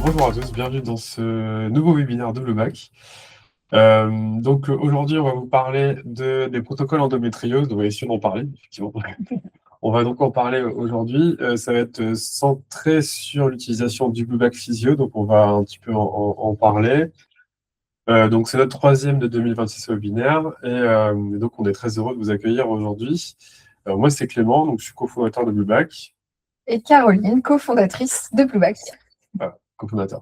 Bonjour à tous, bienvenue dans ce nouveau webinaire de Blueback. Aujourd'hui, on va vous parler des protocoles endométriose. On va essayer d'en parler, effectivement. On va donc en parler aujourd'hui. Ça va être centré sur l'utilisation du Blueback Physio, donc on va un petit peu en parler. Donc c'est notre troisième de 2026 webinaire et donc on est très heureux de vous accueillir aujourd'hui. Moi, c'est Clément, donc je suis cofondateur de Blueback. Et Caroline, cofondatrice de Blueback. Voilà, cofondateur.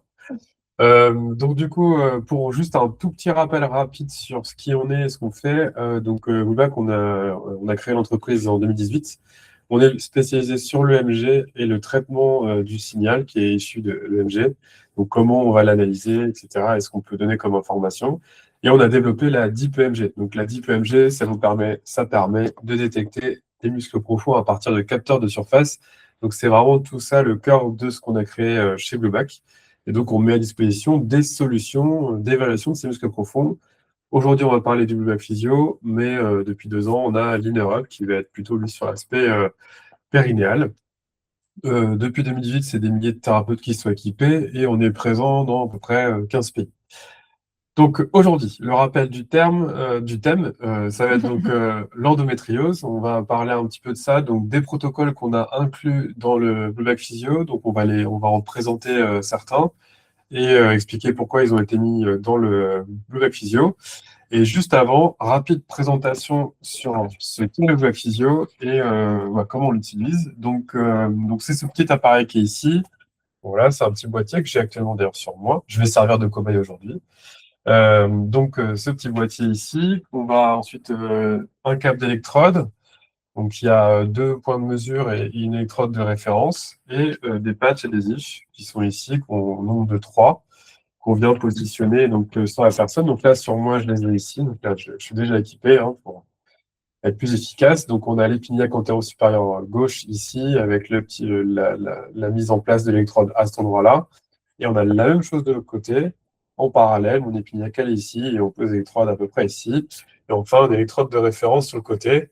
Pour juste un tout petit rappel rapide sur ce qui on est et ce qu'on fait, Blueback, on a créé l'entreprise en 2018. On est spécialisé sur l'EMG et le traitement du signal qui est issu de l'EMG. Donc, comment on va l'analyser, etc. Et ce qu'on peut donner comme information. Et on a développé la Deep EMG. Donc, la Deep EMG, ça permet de détecter des muscles profonds à partir de capteurs de surface. Donc, c'est vraiment tout ça le cœur de ce qu'on a créé chez Blueback. Et donc, on met à disposition des solutions d'évaluation de ces muscles profonds. Aujourd'hui, on va parler du Blueback Physio, mais depuis 2 ans, on a l'InnerUp qui va être plutôt lui sur l'aspect périnéal. Depuis 2018, c'est des milliers de thérapeutes qui sont équipés et on est présent dans à peu près 15 pays. Donc aujourd'hui, le rappel du thème, ça va être donc l'endométriose. On va parler un petit peu de ça, donc des protocoles qu'on a inclus dans le Blueback Physio. Donc on va en présenter certains et expliquer pourquoi ils ont été mis dans le Blueback Physio. Et juste avant, rapide présentation sur ce qu'est le Blueback Physio et comment on l'utilise. Donc c'est ce petit appareil qui est ici. Voilà, c'est un petit boîtier que j'ai actuellement d'ailleurs sur moi. Je vais servir de cobaye aujourd'hui. Ce petit boîtier ici, on va ensuite un câble d'électrode. Donc il y a 2 points de mesure et une électrode de référence et des patchs adhésifs qui sont ici, qu'on nombre de 3 qu'on vient positionner sur la personne. Donc là, sur moi, je les ai ici. Donc là, je suis déjà équipé pour être plus efficace. Donc on a l'épiniaque antéro-supérieur gauche ici avec la mise en place de l'électrode à cet endroit-là. Et on a la même chose de l'autre côté. En parallèle, mon épiniaque elle est ici et on pose l'électrode à peu près ici. Et enfin, une électrode de référence sur le côté.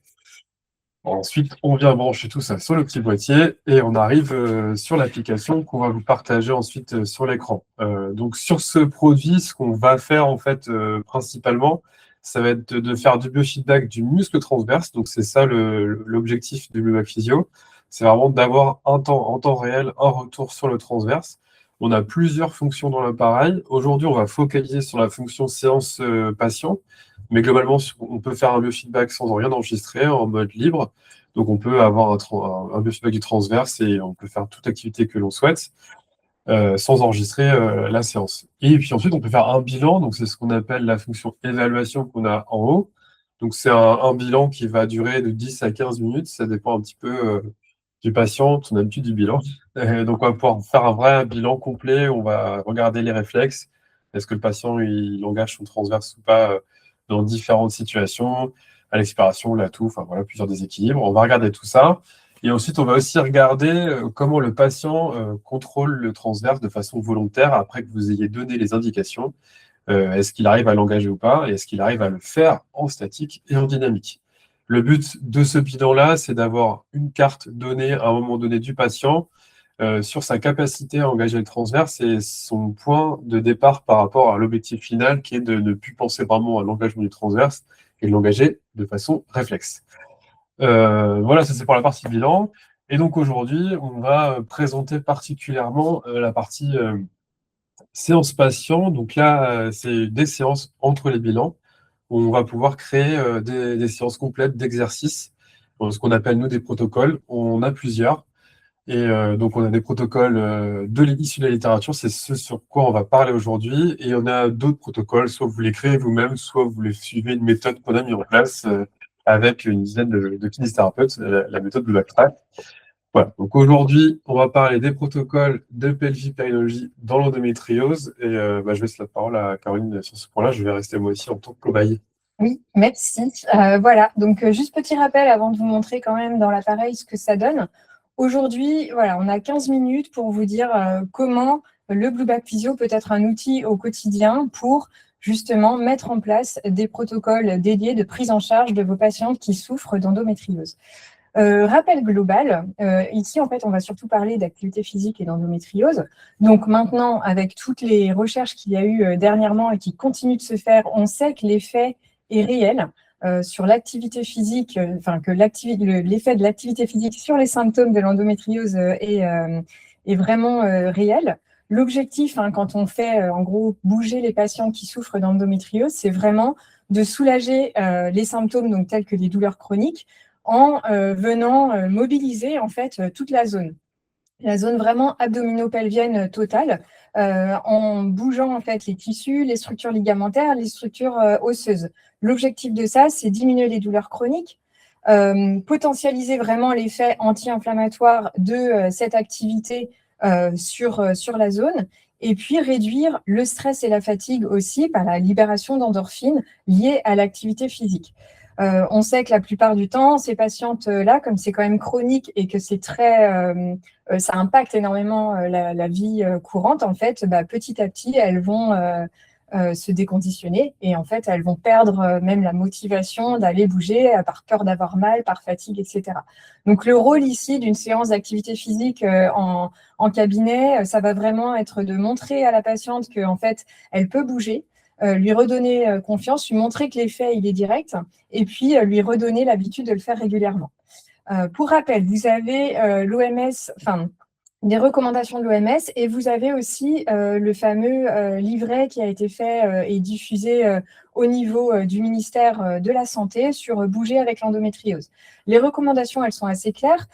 Ensuite, on vient brancher tout ça sur le petit boîtier et on arrive sur l'application qu'on va vous partager ensuite sur l'écran. Donc sur ce produit, ce qu'on va faire en fait principalement, ça va être de faire du biofeedback du muscle transverse. Donc c'est ça l'objectif du Blueback Physio. C'est vraiment d'avoir en temps réel un retour sur le transverse. On a plusieurs fonctions dans l'appareil. Aujourd'hui, on va focaliser sur la fonction séance patient. Mais globalement, on peut faire un biofeedback sans rien enregistrer, en mode libre. Donc, on peut avoir un biofeedback du transverse et on peut faire toute activité que l'on souhaite sans enregistrer la séance. Et puis ensuite, on peut faire un bilan. Donc, c'est ce qu'on appelle la fonction évaluation qu'on a en haut. Donc, c'est un bilan qui va durer de 10 à 15 minutes. Ça dépend un petit peu du patient, de son habitude du bilan. Donc, on va pouvoir faire un vrai bilan complet. On va regarder les réflexes. Est-ce que le patient il engage son transverse ou pas dans différentes situations, à l'expiration, l'atout, enfin voilà, plusieurs déséquilibres. On va regarder tout ça. Et ensuite, on va aussi regarder comment le patient contrôle le transverse de façon volontaire après que vous ayez donné les indications. Est-ce qu'il arrive à l'engager ou pas? Et est-ce qu'il arrive à le faire en statique et en dynamique? Le but de ce bilan-là, c'est d'avoir une carte donnée à un moment donné du patient sur sa capacité à engager le transverse et son point de départ par rapport à l'objectif final qui est de ne plus penser vraiment à l'engagement du transverse et de l'engager de façon réflexe. Voilà, ça c'est pour la partie bilan. Et donc aujourd'hui, on va présenter particulièrement la partie séance patient. Donc là, c'est des séances entre les bilans où on va pouvoir créer des séances complètes d'exercices, ce qu'on appelle nous des protocoles. On a plusieurs. Et donc, on a des protocoles issus de la littérature, c'est ce sur quoi on va parler aujourd'hui. Et on a d'autres protocoles, soit vous les créez vous-même, soit vous les suivez une méthode qu'on a mis en place avec une dizaine de kinésithérapeutes, la méthode Blue Backtrack. Voilà. Donc aujourd'hui, on va parler des protocoles de pelvipérinologie dans l'endométriose. Et je laisse la parole à Caroline sur ce point-là. Je vais rester moi aussi en tant que cobaye. Oui, merci. Voilà, donc juste petit rappel avant de vous montrer quand même dans l'appareil ce que ça donne. Aujourd'hui, voilà, on a 15 minutes pour vous dire comment le Blueback Physio peut être un outil au quotidien pour justement mettre en place des protocoles dédiés de prise en charge de vos patientes qui souffrent d'endométriose. Rappel global, ici en fait on va surtout parler d'activité physique et d'endométriose. Donc maintenant, avec toutes les recherches qu'il y a eu dernièrement et qui continuent de se faire, on sait que l'effet est réel sur l'activité physique, que l'effet de l'activité physique sur les symptômes de l'endométriose est vraiment réel. L'objectif, quand on fait en gros bouger les patients qui souffrent d'endométriose, c'est vraiment de soulager les symptômes donc, tels que les douleurs chroniques en venant mobiliser en fait toute la zone vraiment abdominopelvienne totale, en bougeant en fait les tissus, les structures ligamentaires, les structures osseuses. L'objectif de ça, c'est diminuer les douleurs chroniques, potentialiser vraiment l'effet anti-inflammatoire de cette activité sur la zone, et puis réduire le stress et la fatigue aussi par la libération d'endorphines liées à l'activité physique. On sait que la plupart du temps, ces patientes-là, comme c'est quand même chronique et que c'est ça impacte énormément la vie courante, en fait, petit à petit, elles vont se déconditionner et en fait, elles vont perdre même la motivation d'aller bouger par peur d'avoir mal, par fatigue, etc. Donc, le rôle ici d'une séance d'activité physique en cabinet, ça va vraiment être de montrer à la patiente qu'en fait, elle peut bouger, lui redonner confiance, lui montrer que l'effet, il est direct, et puis lui redonner l'habitude de le faire régulièrement. Pour rappel, vous avez l'OMS, des recommandations de l'OMS, et vous avez aussi le fameux livret qui a été fait et diffusé au niveau du ministère de la Santé sur bouger avec l'endométriose. Les recommandations, elles sont assez claires.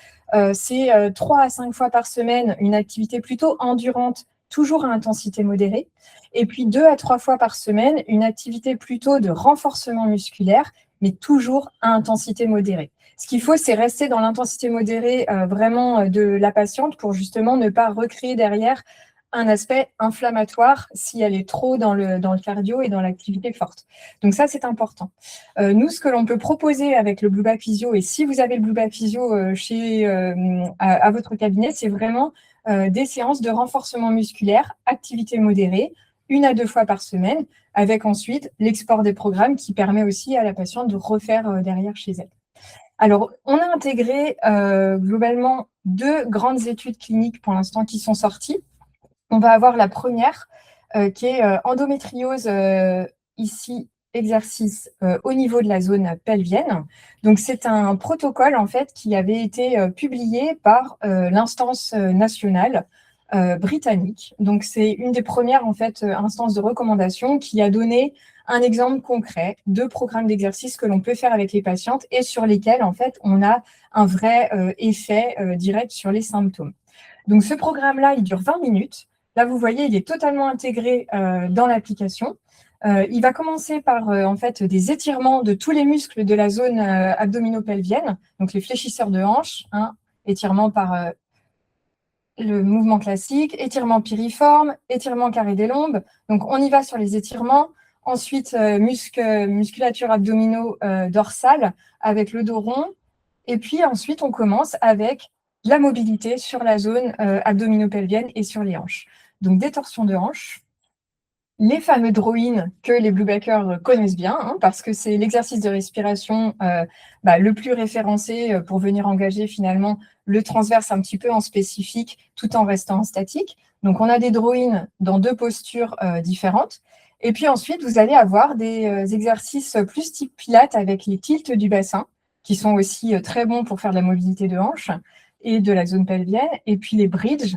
C'est 3 à 5 fois par semaine, une activité plutôt endurante, toujours à intensité modérée. Et puis 2 à 3 fois par semaine, une activité plutôt de renforcement musculaire, mais toujours à intensité modérée. Ce qu'il faut, c'est rester dans l'intensité modérée vraiment de la patiente pour justement ne pas recréer derrière un aspect inflammatoire si elle est trop dans le cardio et dans l'activité forte. Donc ça, c'est important. Nous, ce que l'on peut proposer avec le Blue Back Physio, et si vous avez le Blue Back Physio à votre cabinet, c'est vraiment des séances de renforcement musculaire, activité modérée, 1 à 2 fois par semaine, avec ensuite l'export des programmes qui permet aussi à la patiente de refaire derrière chez elle. Alors, on a intégré globalement 2 grandes études cliniques pour l'instant qui sont sorties. On va avoir la première qui est endométriose, ici, exercice au niveau de la zone pelvienne. Donc, c'est un protocole en fait qui avait été publié par l'instance nationale britannique. Donc, c'est une des premières en fait instances de recommandation qui a donné un exemple concret de programme d'exercice que l'on peut faire avec les patientes et sur lesquels en fait on a un vrai effet direct sur les symptômes. Donc, ce programme-là, il dure 20 minutes. Là, vous voyez, il est totalement intégré dans l'application. Il va commencer par en fait des étirements de tous les muscles de la zone abdominopelvienne, donc les fléchisseurs de hanche, étirement par le mouvement classique, étirement piriforme, étirement carré des lombes. Donc, on y va sur les étirements. Ensuite, musculature abdomino-dorsale avec le dos rond. Et puis ensuite, on commence avec la mobilité sur la zone abdominopelvienne et sur les hanches. Donc, des torsions de hanches, les fameux drawings que les Blue Backers connaissent bien, parce que c'est l'exercice de respiration le plus référencé pour venir engager finalement le transverse un petit peu en spécifique tout en restant en statique. Donc, on a des drawings dans 2 postures différentes. Et puis ensuite, vous allez avoir des exercices plus type pilates avec les tilts du bassin, qui sont aussi très bons pour faire de la mobilité de hanche et de la zone pelvienne. Et puis les bridges,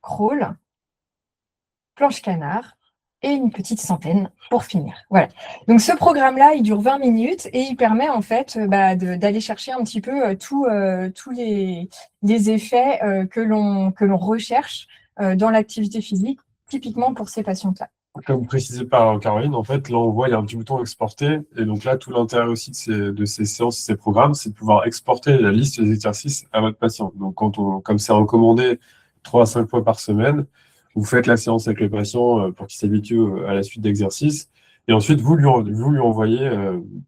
crawl, planche canard et une petite centaine pour finir. Voilà. Donc ce programme-là, il dure 20 minutes et il permet en fait d'aller chercher un petit peu tous les effets que l'on recherche dans l'activité physique, typiquement pour ces patientes-là. Comme précisé par Caroline, en fait, là, on voit, il y a un petit bouton exporter. Et donc là, tout l'intérêt aussi de ces séances, de ces programmes, c'est de pouvoir exporter la liste des exercices à votre patient. Donc, comme c'est recommandé 3 à 5 fois par semaine, vous faites la séance avec le patient pour qu'il s'habitue à la suite d'exercices. Et ensuite, vous lui envoyez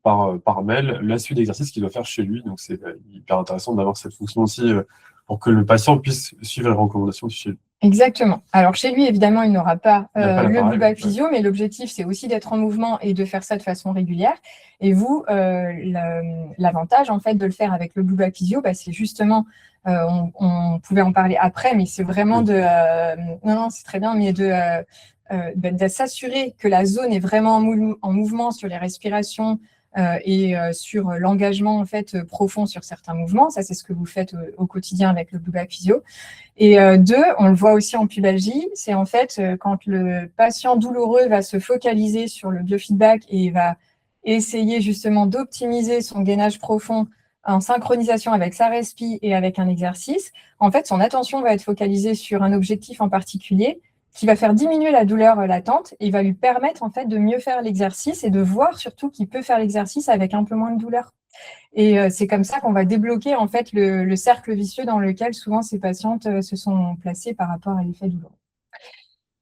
par mail la suite d'exercices qu'il doit faire chez lui. Donc, c'est hyper intéressant d'avoir cette fonction aussi pour que le patient puisse suivre les recommandations chez lui. Exactement. Alors, chez lui, évidemment, il n'aura pas le l'appareil, Blue Back Physio, mais l'objectif, c'est aussi d'être en mouvement et de faire ça de façon régulière. Et vous, l'avantage, en fait, de le faire avec le Blue Back Physio, c'est justement, on pouvait en parler après, mais c'est vraiment non, c'est très bien, mais de s'assurer que la zone est vraiment en mouvement sur les respirations et sur l'engagement, en fait, profond sur certains mouvements. Ça, c'est ce que vous faites au quotidien avec le Blue Back Physio. Et deux, on le voit aussi en pubalgie, c'est en fait quand le patient douloureux va se focaliser sur le biofeedback et va essayer justement d'optimiser son gainage profond en synchronisation avec sa respi et avec un exercice, en fait, son attention va être focalisée sur un objectif en particulier qui va faire diminuer la douleur latente et va lui permettre en fait de mieux faire l'exercice et de voir surtout qu'il peut faire l'exercice avec un peu moins de douleur. Et c'est comme ça qu'on va débloquer en fait le cercle vicieux dans lequel souvent ces patientes se sont placées par rapport à l'effet douloureux.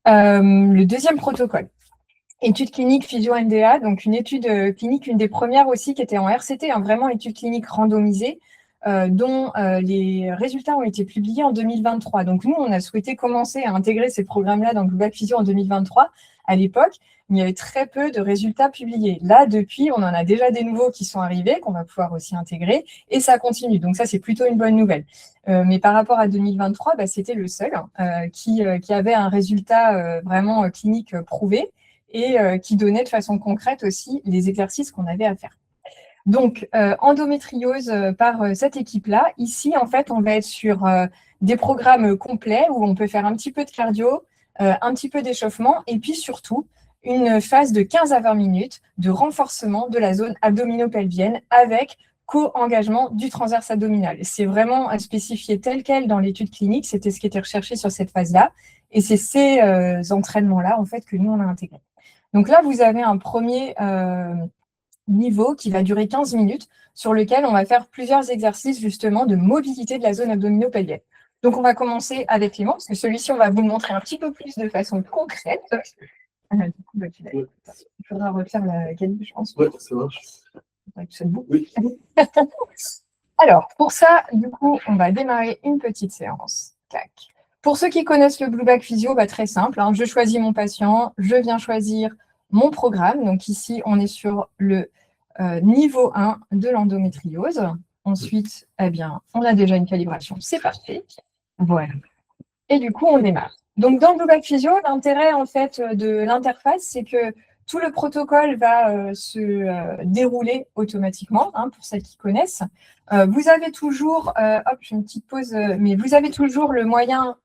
Le deuxième protocole, étude clinique physio-MDA, donc une étude clinique, une des premières aussi qui était en RCT, vraiment étude clinique randomisée, dont les résultats ont été publiés en 2023. Donc nous, on a souhaité commencer à intégrer ces programmes-là dans le Blue Back Physio en 2023. À l'époque, il y avait très peu de résultats publiés. Là, depuis, on en a déjà des nouveaux qui sont arrivés, qu'on va pouvoir aussi intégrer, et ça continue. Donc ça, c'est plutôt une bonne nouvelle. Mais par rapport à 2023, c'était le seul qui avait un résultat vraiment clinique prouvé et qui donnait de façon concrète aussi les exercices qu'on avait à faire. Donc, endométriose par cette équipe-là. Ici, en fait, on va être sur des programmes complets où on peut faire un petit peu de cardio, un petit peu d'échauffement et puis surtout une phase de 15 à 20 minutes de renforcement de la zone abdominopelvienne avec co-engagement du transverse abdominal. C'est vraiment spécifié tel quel dans l'étude clinique, c'était ce qui était recherché sur cette phase-là et c'est ces entraînements-là en fait que nous, on a intégrés. Donc là, vous avez un premier niveau qui va durer 15 minutes sur lequel on va faire plusieurs exercices justement de mobilité de la zone abdominopelvienne. Donc, on va commencer avec Clément, parce que celui-ci, on va vous le montrer un petit peu plus de façon concrète. Il faudra refaire la qualité, je pense. Oui, ça marche. Oui. Alors, pour ça, du coup, on va démarrer une petite séance. Tac. Pour ceux qui connaissent le Blue Back Physio, très simple. Je choisis mon patient, je viens choisir mon programme. Donc ici, on est sur le niveau 1 de l'endométriose. Ensuite, on a déjà une calibration. C'est parfait. Voilà. Et du coup, on démarre. Donc, dans le Blue Back Physio, l'intérêt en fait de l'interface, c'est que tout le protocole va se dérouler automatiquement, pour celles qui connaissent. Vous avez toujours, je fais une petite pause, mais vous avez toujours le moyen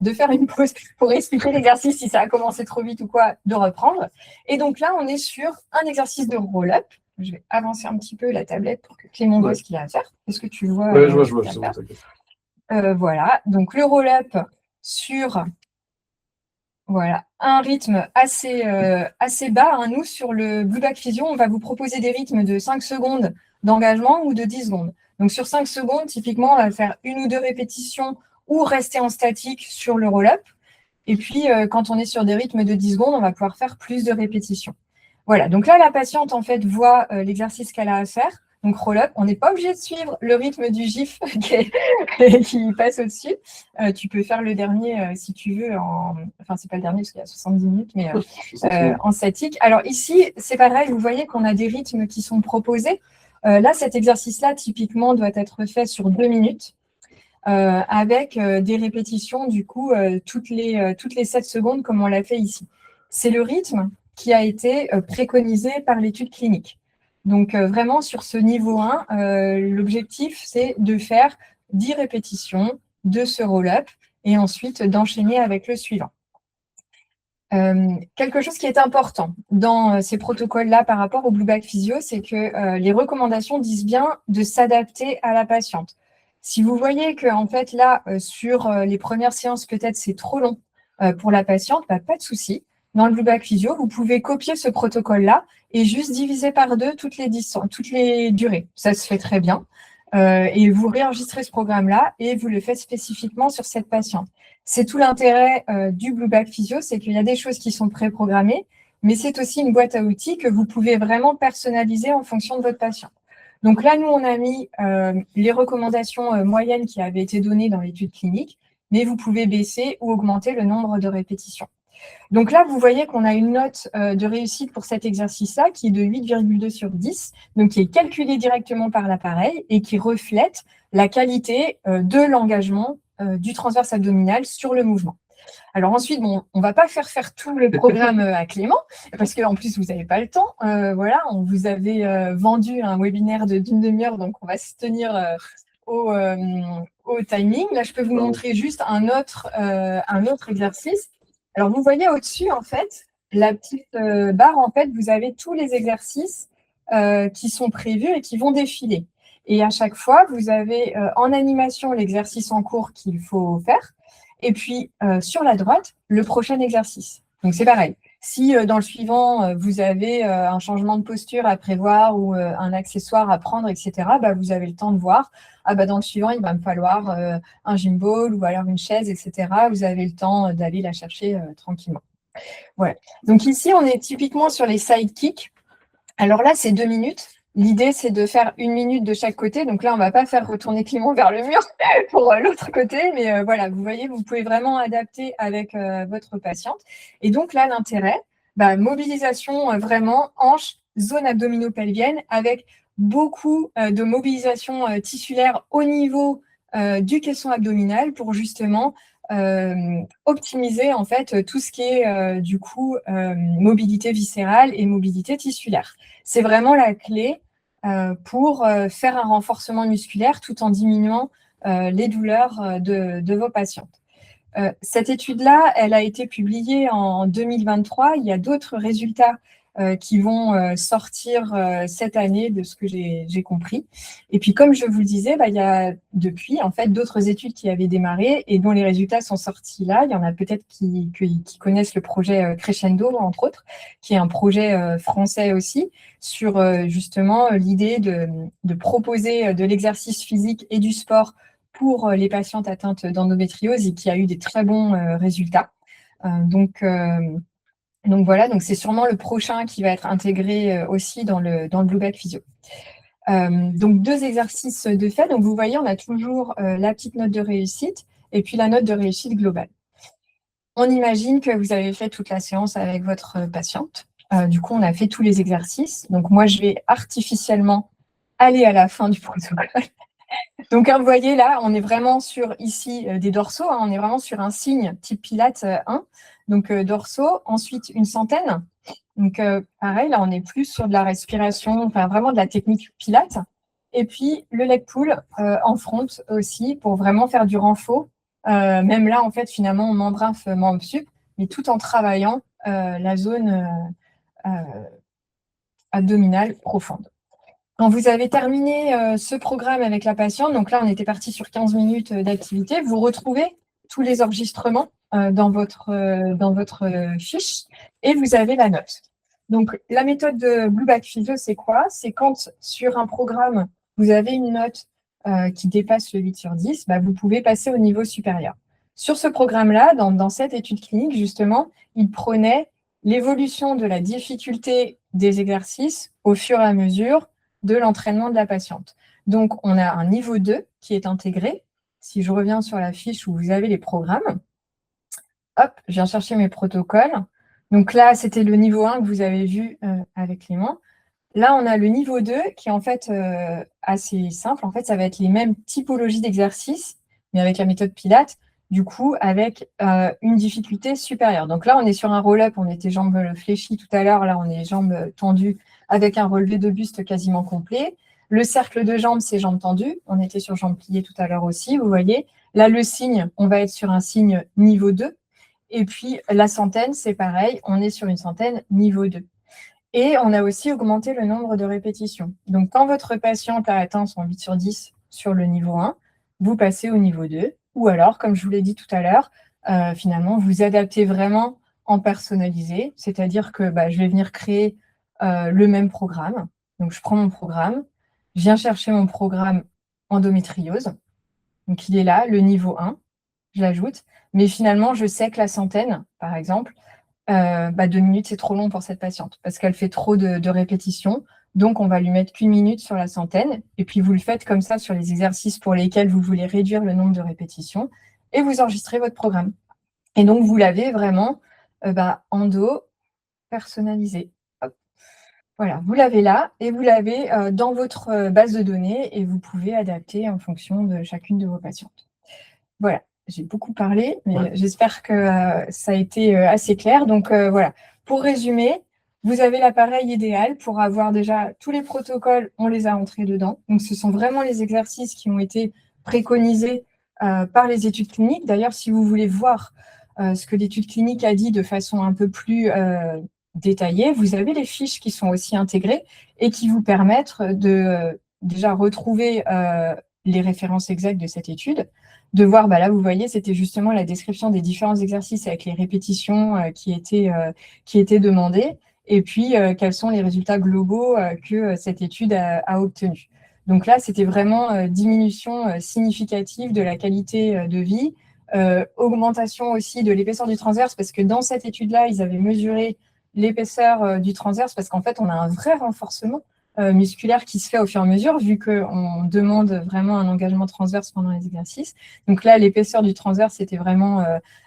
de faire une pause pour expliquer l'exercice si ça a commencé trop vite ou quoi, de reprendre. Et donc là, on est sur un exercice de roll-up. Je vais avancer un petit peu la tablette pour que Clément voit ce qu'il a à faire. Est-ce que tu vois? Oui, je vois. Voilà, donc le roll-up sur un rythme assez bas. Nous, sur le Blue Back Physio, on va vous proposer des rythmes de 5 secondes d'engagement ou de 10 secondes. Donc sur 5 secondes, typiquement, on va faire 1 ou 2 répétitions ou rester en statique sur le roll-up. Et puis, quand on est sur des rythmes de 10 secondes, on va pouvoir faire plus de répétitions. Voilà, donc là, la patiente, en fait, voit l'exercice qu'elle a à faire. Donc, roll-up, on n'est pas obligé de suivre le rythme du GIF qui passe au-dessus. Tu peux faire le dernier si tu veux, enfin, c'est pas le dernier parce qu'il y a 70 minutes, mais en statique. Alors ici, c'est pareil, vous voyez qu'on a des rythmes qui sont proposés. Là, cet exercice-là, typiquement, doit être fait sur 2 minutes. Avec des répétitions, du coup, toutes les 7 secondes, comme on l'a fait ici. C'est le rythme qui a été préconisé par l'étude clinique. Donc, vraiment, sur ce niveau 1, l'objectif, c'est de faire 10 répétitions de ce roll-up et ensuite d'enchaîner avec le suivant. Quelque chose qui est important dans ces protocoles-là par rapport au Blue Back Physio, c'est que les recommandations disent bien de s'adapter à la patiente. Si vous voyez que, en fait, là, sur les premières séances, peut-être c'est trop long pour la patiente, pas de souci. Dans le Blue Back Physio, vous pouvez copier ce protocole-là et juste diviser par 2 toutes les durées. Ça se fait très bien. Et vous réenregistrez ce programme-là et vous le faites spécifiquement sur cette patiente. C'est tout l'intérêt du Blue Back Physio, c'est qu'il y a des choses qui sont préprogrammées, mais c'est aussi une boîte à outils que vous pouvez vraiment personnaliser en fonction de votre patient. Donc là, nous, on a mis les recommandations moyennes qui avaient été données dans l'étude clinique, mais vous pouvez baisser ou augmenter le nombre de répétitions. Donc là, vous voyez qu'on a une note de réussite pour cet exercice-là qui est de 8,2 sur 10, donc qui est calculée directement par l'appareil et qui reflète la qualité de l'engagement du transverse abdominal sur le mouvement. Alors ensuite, bon, on ne va pas faire tout le programme à Clément, parce qu'en plus, vous n'avez pas le temps. Voilà, on vous avait vendu un webinaire d'une demi-heure, donc on va se tenir au timing. Là, je peux vous montrer juste un autre exercice. Alors, vous voyez au-dessus, en fait, la petite barre, en fait, vous avez tous les exercices qui sont prévus et qui vont défiler. Et à chaque fois, vous avez en animation l'exercice en cours qu'il faut faire. Et puis, sur la droite, le prochain exercice. Donc, c'est pareil. Si dans le suivant, vous avez un changement de posture à prévoir ou un accessoire à prendre, etc., bah, vous avez le temps de voir. Ah, bah, dans le suivant, il va me falloir un gym ball ou alors une chaise, etc. Vous avez le temps d'aller la chercher tranquillement. Voilà. Donc, ici, on est typiquement sur les sidekicks. Alors là, c'est 2 minutes. L'idée, c'est de faire 1 minute de chaque côté. Donc là, on ne va pas faire retourner Clément vers le mur pour l'autre côté. Mais voilà, vous voyez, vous pouvez vraiment adapter avec votre patiente. Et donc là, l'intérêt, mobilisation vraiment hanche, zone abdominopelvienne avec beaucoup de mobilisation tissulaire au niveau du caisson abdominal pour justement optimiser en fait tout ce qui est du coup mobilité viscérale et mobilité tissulaire. C'est vraiment la clé pour faire un renforcement musculaire tout en diminuant les douleurs de vos patientes. Cette étude-là, elle a été publiée en 2023. Il y a d'autres résultats qui vont sortir cette année de ce que j'ai compris. Et puis, comme je vous le disais, il y a depuis, en fait, d'autres études qui avaient démarré et dont les résultats sont sortis là. Il y en a peut-être qui connaissent le projet Crescendo, entre autres, qui est un projet français aussi, sur justement l'idée de proposer de l'exercice physique et du sport pour les patientes atteintes d'endométriose et qui a eu des très bons résultats. Donc voilà, donc c'est sûrement le prochain qui va être intégré aussi dans le Blue Bag Physio. Donc 2 exercices de fait. Donc vous voyez, on a toujours la petite note de réussite et puis la note de réussite globale. On imagine que vous avez fait toute la séance avec votre patiente. Du coup, on a fait tous les exercices. Donc moi, je vais artificiellement aller à la fin du protocole. Donc, vous voyez là, on est vraiment sur ici des dorsaux, on est vraiment sur un signe type Pilates 1. Donc, dorsaux, ensuite une centaine. Donc, pareil, là, on est plus sur de la respiration, enfin vraiment de la technique Pilates. Et puis, le leg pull en front aussi pour vraiment faire du renfort. Même là, en fait, finalement, on membre inf, membre sup, mais tout en travaillant la zone abdominale profonde. Quand vous avez terminé ce programme avec la patiente, donc là, on était parti sur 15 minutes d'activité, vous retrouvez tous les enregistrements dans votre fiche et vous avez la note. Donc, la méthode de Blue Bag Physio, c'est quoi? C'est quand sur un programme, vous avez une note qui dépasse le 8 sur 10, vous pouvez passer au niveau supérieur. Sur ce programme-là, dans cette étude clinique, justement, il prenait l'évolution de la difficulté des exercices au fur et à mesure de l'entraînement de la patiente. Donc, on a un niveau 2 qui est intégré. Si je reviens sur la fiche où vous avez les programmes, hop, je viens chercher mes protocoles. Donc là, c'était le niveau 1 que vous avez vu avec Clément. Là, on a le niveau 2 qui est en fait assez simple. En fait, ça va être les mêmes typologies d'exercices, mais avec la méthode Pilates, du coup, avec une difficulté supérieure. Donc là, on est sur un roll-up, on était jambes fléchies tout à l'heure. Là, on est jambes tendues avec un relevé de buste quasiment complet. Le cercle de jambes, c'est jambes tendues. On était sur jambes pliées tout à l'heure aussi, vous voyez. Là, le signe, on va être sur un signe niveau 2. Et puis, la centaine, c'est pareil, on est sur une centaine niveau 2. Et on a aussi augmenté le nombre de répétitions. Donc, quand votre patiente a atteint son 8 sur 10 sur le niveau 1, vous passez au niveau 2. Ou alors, comme je vous l'ai dit tout à l'heure, finalement, vous adaptez vraiment en personnalisé. C'est-à-dire que je vais venir créer le même programme. Donc, je prends mon programme, je viens chercher mon programme endométriose. Donc, il est là, le niveau 1. Je l'ajoute. Mais finalement, je sais que la centaine, par exemple, 2 minutes, c'est trop long pour cette patiente parce qu'elle fait trop de répétitions. Donc, on va lui mettre qu'1 minute sur la centaine. Et puis, vous le faites comme ça sur les exercices pour lesquels vous voulez réduire le nombre de répétitions. Et vous enregistrez votre programme. Et donc, vous l'avez vraiment en dos personnalisé. Hop. Voilà, vous l'avez là et vous l'avez dans votre base de données et vous pouvez adapter en fonction de chacune de vos patientes. Voilà, j'ai beaucoup parlé, mais j'espère que ça a été assez clair. Donc voilà, pour résumer, vous avez l'appareil idéal pour avoir déjà tous les protocoles, on les a entrés dedans. Donc ce sont vraiment les exercices qui ont été préconisés par les études cliniques. D'ailleurs, si vous voulez voir ce que l'étude clinique a dit de façon un peu plus détaillée, vous avez les fiches qui sont aussi intégrées et qui vous permettent de déjà retrouver les références exactes de cette étude, de voir, là vous voyez, c'était justement la description des différents exercices avec les répétitions qui étaient demandées, et puis quels sont les résultats globaux que cette étude a obtenus. Donc là, c'était vraiment diminution significative de la qualité de vie, augmentation aussi de l'épaisseur du transverse, parce que dans cette étude-là, ils avaient mesuré l'épaisseur du transverse, parce qu'en fait, on a un vrai renforcement musculaire qui se fait au fur et à mesure, vu qu'on demande vraiment un engagement transverse pendant les exercices. Donc là, l'épaisseur du transverse était vraiment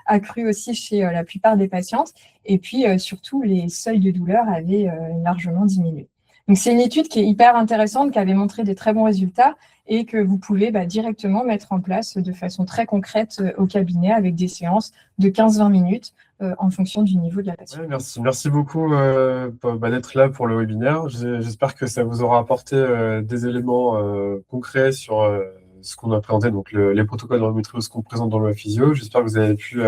accrue aussi chez la plupart des patientes. Et puis, surtout, les seuils de douleur avaient largement diminué. Donc, c'est une étude qui est hyper intéressante, qui avait montré des très bons résultats et que vous pouvez directement mettre en place de façon très concrète au cabinet avec des séances de 15-20 minutes en fonction du niveau de la patiente. Ouais, merci beaucoup d'être là pour le webinaire. J'espère que ça vous aura apporté des éléments concrets sur ce qu'on a présenté, donc les protocoles de l'endométriose qu'on présente dans le physio. J'espère que vous avez pu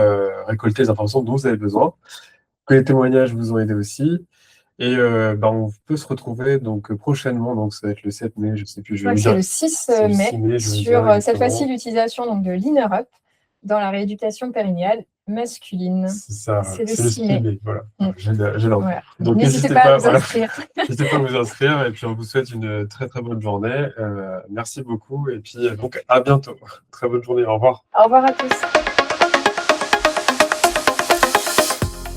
récolter les informations dont vous avez besoin, que les témoignages vous ont aidé aussi. Et on peut se retrouver donc prochainement, donc ça va être le 7 mai, je ne sais plus, je vais vous C'est dire. le 6 C'est le mai, 6 mai, je vais vous dire sur cette exactement. fois-ci l'utilisation donc, de l'INERUP dans la rééducation périnéale masculine. C'est ça, C'est le c'est le 6 6 mai. mai, voilà. J'ai l'envie. Voilà. Donc n'hésitez pas à vous inscrire. N'hésitez pas à vous inscrire et puis on vous souhaite une très très bonne journée. Merci beaucoup et puis donc à bientôt. Très bonne journée, au revoir. Au revoir à tous.